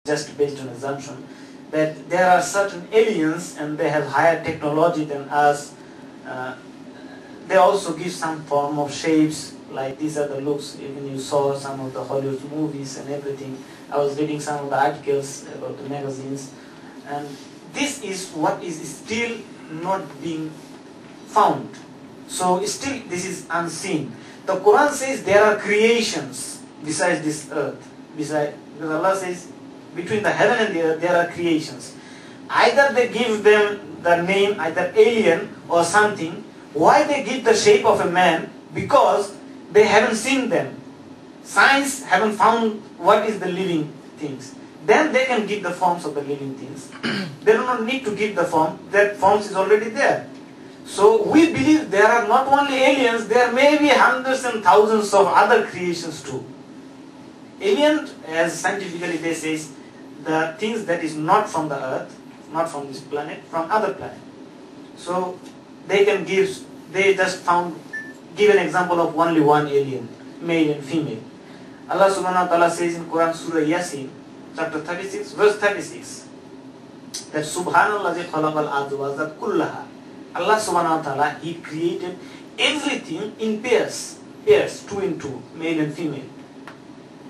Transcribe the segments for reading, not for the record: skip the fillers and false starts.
just based on assumption, that there are certain aliens and they have higher technology than us. They also give some form of shapes, like these are the looks. Even you saw some of the Hollywood movies and everything. I was reading some of the articles about the magazines, and this is what is still not being found. So still this is unseen. The Quran says there are creations besides this earth. Because Allah says between the heaven and the earth there are creations. Either they give them the name either alien or something. Why they give the shape of a man? Because they haven't seen them. Science haven't found what is the living things. Then they can give the forms of the living things. They do not need to give the form. That forms is already there. So we believe there are not only aliens, there may be hundreds and thousands of other creations too. Alien, as scientifically they say, the things that is not from the earth, not from this planet, from other planet. So they can give, they just give an example of only one alien, male and female. Allah subhanahu wa ta'ala says in Quran Surah Yasin, chapter 36, verse 36, that Subhanallazi khalaqal arda wa zat kullaha. Allah subhanahu wa ta'ala, He created everything in pairs, 2 in 2, male and female.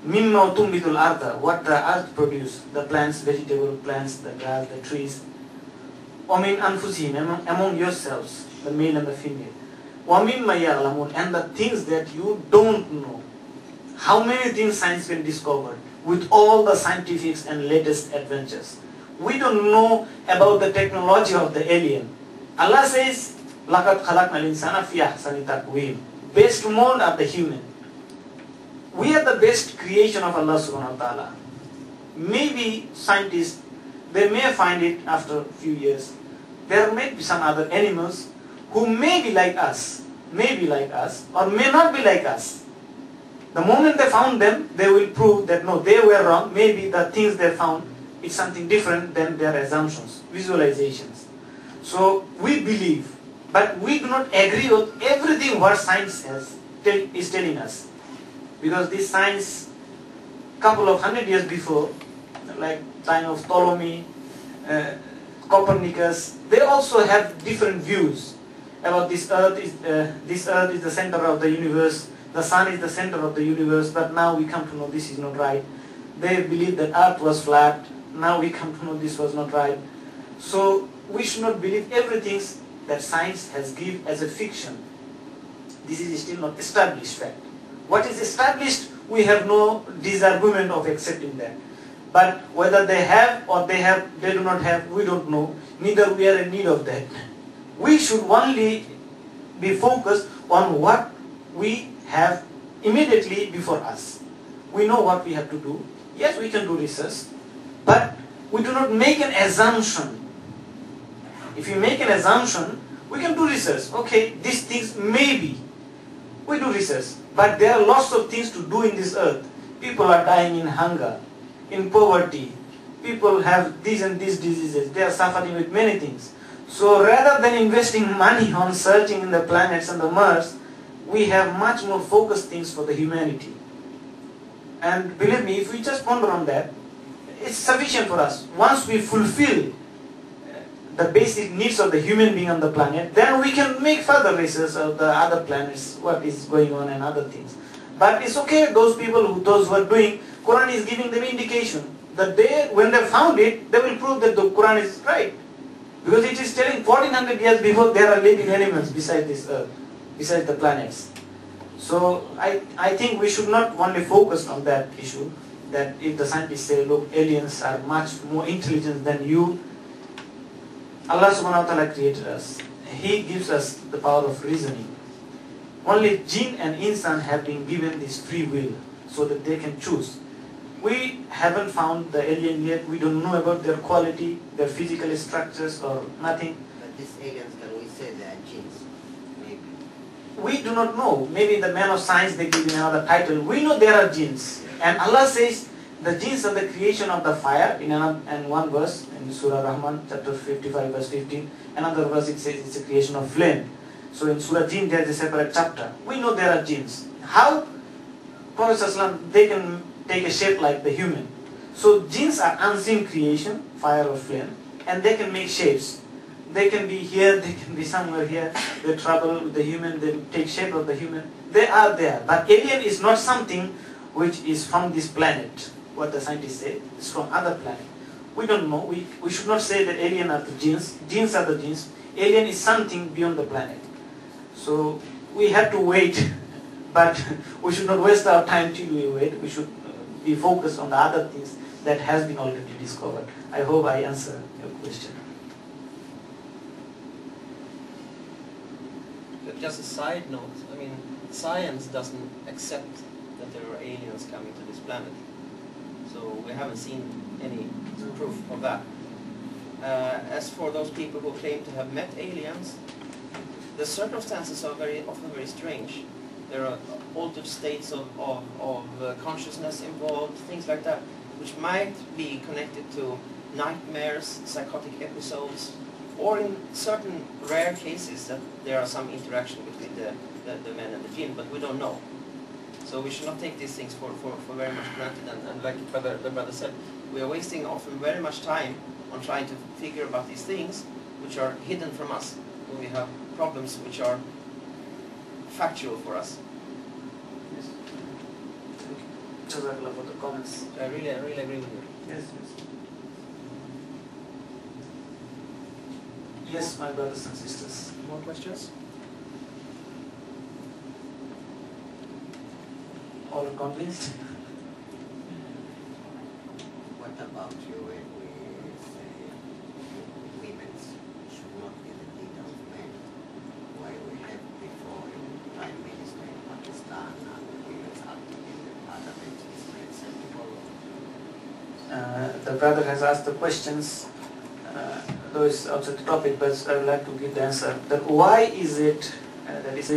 Mimma tumbitul arda, what the earth produce, the plants, vegetable plants, the grass, the trees. Wa min anfusihim, among yourselves, the male and the female. Wa mimma ya'lamun, and the things that you don't know. How many things science can discover with all the scientific and latest adventures? We don't know about the technology of the alien. Allah says, لَقَدْ خَلَقْنَا الْإِنسَانَ فِي أَحْسَنِ تَقْوِيمٍ. Best mold of the human. We are the best creation of Allah subhanahu wa ta'ala. Maybe scientists, they may find it after a few years. There may be some other animals who may be like us, or may not be like us. The moment they found them, they will prove that no, they were wrong. Maybe the things they found is something different than their assumptions, visualizations. So we believe, but we do not agree with everything what science is telling us. Because this science, couple of 100 years before, like time of Ptolemy, Copernicus, they also have different views about this earth is the center of the universe, the sun is the center of the universe, but now we come to know this is not right. They believe that earth was flat, now we come to know this was not right. So we should not believe everything that science has given as a fiction. This is still not established fact. What is established, we have no disargument of accepting that. But whether they have or they do not have, we don't know. Neither we are in need of that. We should only be focused on what we have immediately before us. We know what we have to do. Yes, we can do research, but we do not make an assumption. If you make an assumption, we can do research. Okay, these things may be. We do research. But there are lots of things to do in this earth. People are dying in hunger, in poverty. People have these and these diseases. They are suffering with many things. So rather than investing money on searching in the planets and the Mars, we have much more focused things for the humanity. And believe me, if we just ponder on that, it's sufficient for us. Once we fulfill the basic needs of the human being on the planet, then we can make further research of the other planets, what is going on and other things. But it's okay, those who are doing, Quran is giving them indication that when they found it, they will prove that the Quran is right. Because it is telling 1400 years before there are living animals beside this earth, beside the planets. So I think we should not only focus on that issue, that if the scientists say, look, aliens are much more intelligent than you, Allah subhanahu wa ta'ala created us. He gives us the power of reasoning. Only jinn and insan have been given this free will so that they can choose. We haven't found the alien yet. We don't know about their quality, their physical structures or nothing. But these aliens, can we say they are jinns? Maybe. We do not know. Maybe the man of science, they give him another title. We know there are jinns. And Allah says the jinns are the creation of the fire in one verse in Surah Rahman, chapter 55, verse 15. Another verse it says it's a creation of flame. So in Surah Jinn there is a separate chapter. We know there are jinns. How? Prophet ﷺ, they can take a shape like the human. So genes are unseen creation, fire or flame, and they can make shapes. They can be here, they can be somewhere here. They travel with the human, they take shape of the human. They are there. But alien is not something which is from this planet. What the scientists say, it's from other planet. We don't know. We should not say that alien are the genes. Genes are the genes. Alien is something beyond the planet. So we have to wait, but we should not waste our time till we wait. We should be focused on the other things that has been already discovered. I hope I answer your question. Just a side note, I mean, science doesn't accept that there are aliens coming to this planet. So we haven't seen any proof of that. As for those people who claim to have met aliens, the circumstances are often very strange. There are altered states of consciousness involved, things like that, which might be connected to nightmares, psychotic episodes, or in certain rare cases that there are some interaction between the man and the jinn, but we don't know. So we should not take these things for very much granted, and like the brother said, we are wasting often very much time on trying to figure about these things which are hidden from us, when we have problems which are factual for us. Yes. Thank you. Jazakallah for the comments. I really agree with you. Yes, yes. Yes, my brothers and sisters. More questions? All convinced? What about you when we say women should not be the leader of men? Why we had before a Prime Minister in Pakistan and women acting in the parliament is unacceptable? The brother has asked the questions, though it's outside the topic, but I would like to give the answer. That why is it that is